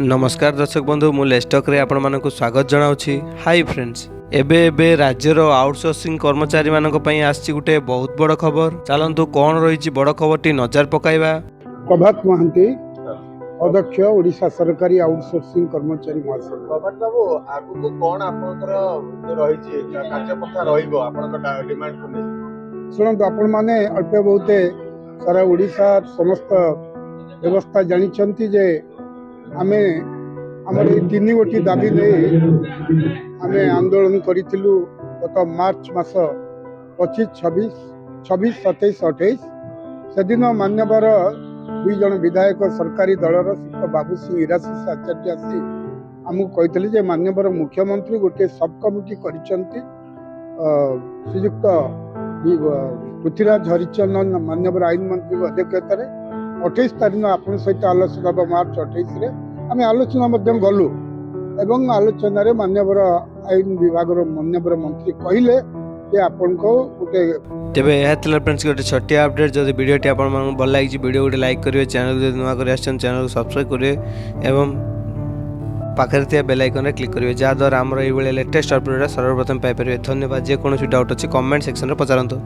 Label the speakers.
Speaker 1: नमस्कार दर्शक बंधु मु लेस्टक रे आपण मानक स्वागत जनाउछि। हाय फ्रेंड्स, एबे राज्यर आउटसोर्सिंग कर्मचारी मानक पई आछि गुटे बहुत बड़ खबर। चलंतु कोन रहिछि बड़ खबरटी नजर पकाइबा।
Speaker 2: प्रभात महांती, अध्यक्ष ओडिशा सरकारी आउटसोर्सिंग कर्मचारी महासंघ।
Speaker 3: प्रभात बाबू आगु कोन आपनकर रहिछि कार्यपथा रहिबो आपनकर डिमांड को नै
Speaker 2: शुणु आपण माने अल्प बहुते सारा ओडिशा समस्त व्यवस्था जानिछंती जे आमे हमर 3 गोटी दाबी नै आमे आंदोलन करिथिलु गत मार्च मास 25 26 27 28 सेदिन मान्यवर 2 जन विधायक सरकारी दलर श्री बाबू सिंह इराशिष आचार्य आसी आमको कहते जे मान्यवर मुख्यमंत्री गोटे सब कमिटी करिसंती श्रीयुक्त पृथ्वीराज हरिचंदन मान्यवर आईन मंत्री अध्यक्षतार 28 तारीख आपण सहित आलोचना मार्च 28 रे आम आलोचना गलु एवं आलोचन मान्यवर आईन विभाग मान्यवर मंत्री कहले जे आपन को गोटे
Speaker 1: तेबे फ्रेंड्स गोटे छोटिया अपडेट जदि वीडियोटी आपन भल लागी वीडियो गोटे लाइक करिवे, चैनल को नुआ कर चैनल को सब्सक्राइब करिवे एवं पाखरे थिया बेल आइकन रे क्लिक करिवे जा द्वारा हमर एई बेले लेटेस्ट अपडेट सर्वप्रथम पाइ परिवे। धन्यवाद। जे कोनोसी डाउट अछि कमेंट सेक्शन रे पचारंतु।